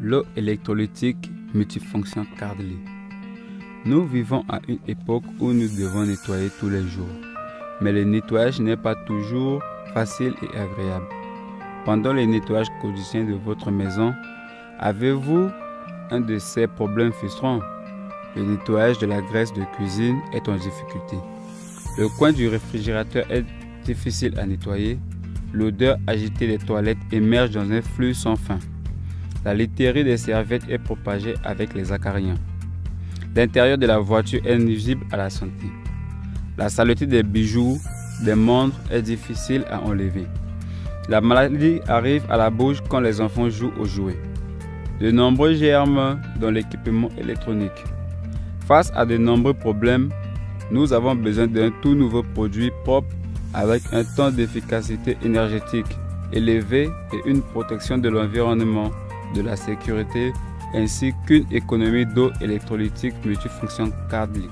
L'eau électrolytique multifonction Cardly. Nous vivons à une époque où nous devons nettoyer tous les jours. Mais le nettoyage n'est pas toujours facile et agréable. Pendant le nettoyage quotidien de votre maison, avez-vous un de ces problèmes frustrants? Le nettoyage de la graisse de cuisine est en difficulté. Le coin du réfrigérateur est difficile à nettoyer. L'odeur agitée des toilettes émerge dans un flux sans fin. La literie des serviettes est propagée avec les acariens. L'intérieur de la voiture est nuisible à la santé. La saleté des bijoux, des montres est difficile à enlever. La maladie arrive à la bouche quand les enfants jouent aux jouets. De nombreux germes dans l'équipement électronique. Face à de nombreux problèmes, nous avons besoin d'un tout nouveau produit propre avec un temps d'efficacité énergétique élevé et une protection de l'environnement, de la sécurité ainsi qu'une économie d'eau électrolytique multifonction Cardly.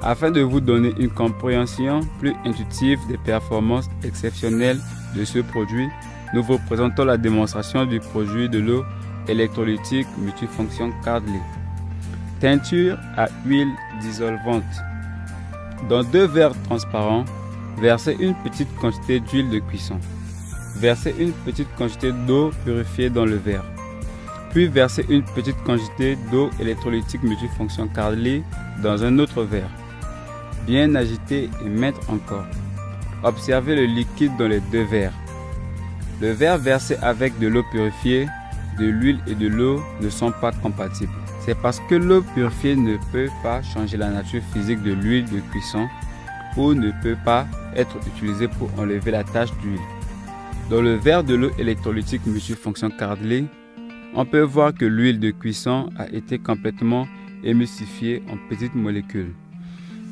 Afin de vous donner une compréhension plus intuitive des performances exceptionnelles de ce produit, nous vous présentons la démonstration du produit de l'eau électrolytique multifonction Cardly. Teinture à huile dissolvante. Dans 2 verres transparents, versez une petite quantité d'huile de cuisson. Versez une petite quantité d'eau purifiée dans le verre. Puis versez une petite quantité d'eau électrolytique multifonction Cardly dans un autre verre. Bien agiter et mettre encore. Observez le liquide dans les 2 verres. Le verre versé avec de l'eau purifiée, de l'huile et de l'eau ne sont pas compatibles. C'est parce que l'eau purifiée ne peut pas changer la nature physique de l'huile de cuisson ou ne peut pas être utilisée pour enlever la tache d'huile. Dans le verre de l'eau électrolytique multifonction Cardly, on peut voir que l'huile de cuisson a été complètement émulsifiée en petites molécules.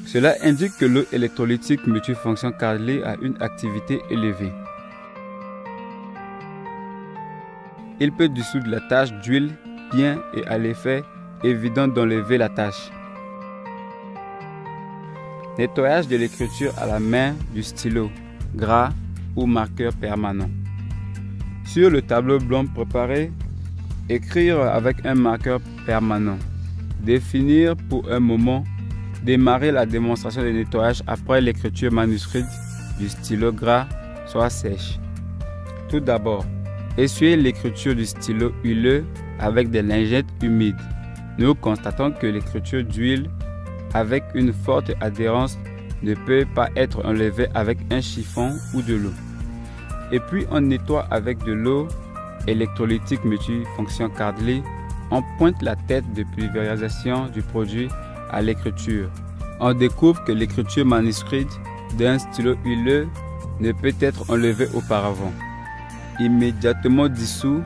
Cela indique que l'eau électrolytique multifonction Cardly a une activité élevée. Il peut dissoudre la tache d'huile bien et à l'effet évident d'enlever la tache. Nettoyage de l'écriture à la main du stylo, gras ou marqueur permanent. Sur le tableau blanc préparé, écrire avec un marqueur permanent. Définir pour un moment. Démarrer la démonstration de nettoyage après l'écriture manuscrite du stylo gras soit sèche. Tout d'abord, essuyez l'écriture du stylo huileux avec des lingettes humides. Nous constatons que l'écriture d'huile avec une forte adhérence ne peut pas être enlevée avec un chiffon ou de l'eau. Et puis on nettoie avec de l'eau électrolytique multifonction Cardly. On pointe la tête de pulvérisation du produit à l'écriture. On découvre que l'écriture manuscrite d'un stylo huileux ne peut être enlevée auparavant. Immédiatement dissous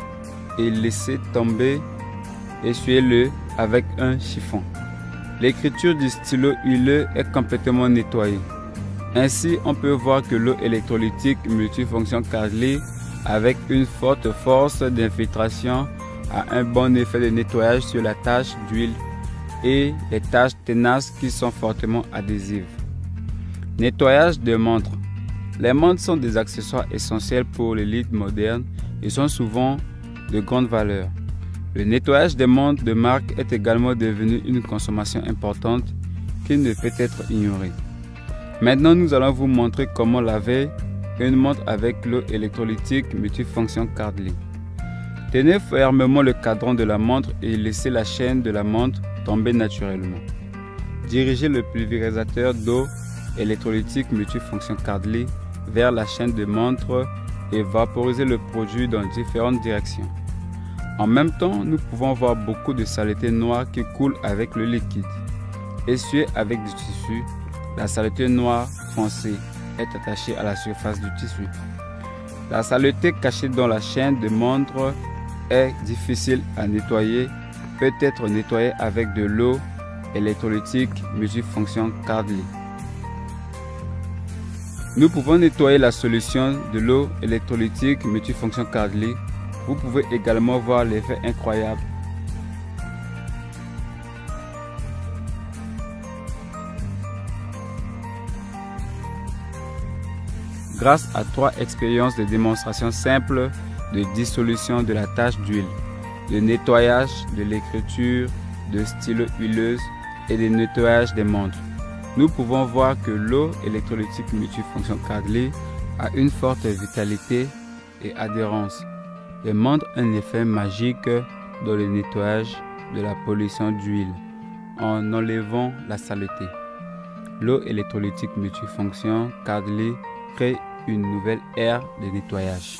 et laissez tomber, essuyez-le avec un chiffon. L'écriture du stylo huileux est complètement nettoyée. Ainsi, on peut voir que l'eau électrolytique multifonction Cardly avec une forte force d'infiltration a un bon effet de nettoyage sur la tache d'huile et les taches tenaces qui sont fortement adhésives. Nettoyage de montres. Les montres sont des accessoires essentiels pour l'élite moderne et sont souvent de grande valeur. Le nettoyage des montres de marque est également devenu une consommation importante qui ne peut être ignorée. Maintenant, nous allons vous montrer comment laver une montre avec l'eau électrolytique multifonction Cardly. Tenez fermement le cadran de la montre et laissez la chaîne de la montre tomber naturellement. Dirigez le pulvérisateur d'eau électrolytique multifonction Cardly vers la chaîne de montre et vaporisez le produit dans différentes directions. En même temps, nous pouvons voir beaucoup de saleté noire qui coule avec le liquide. Essuyez avec du tissu. La saleté noire foncée est attachée à la surface du tissu. La saleté cachée dans la chaîne de montre est difficile à nettoyer, peut être nettoyée avec de l'eau électrolytique multifonction Cardly. Nous pouvons nettoyer la solution de l'eau électrolytique multifonction Cardly. Vous pouvez également voir l'effet incroyable. Grâce à 3 expériences de démonstration simple de dissolution de la tache d'huile. de nettoyage de l'écriture, de stylo huileuse et de nettoyage des montres. Nous pouvons voir que l'eau électrolytique multifonction Cardly a une forte vitalité et adhérence et montre un effet magique dans le nettoyage de la pollution d'huile en enlevant la saleté. L'eau électrolytique multifonction Cardly crée une nouvelle ère de nettoyage.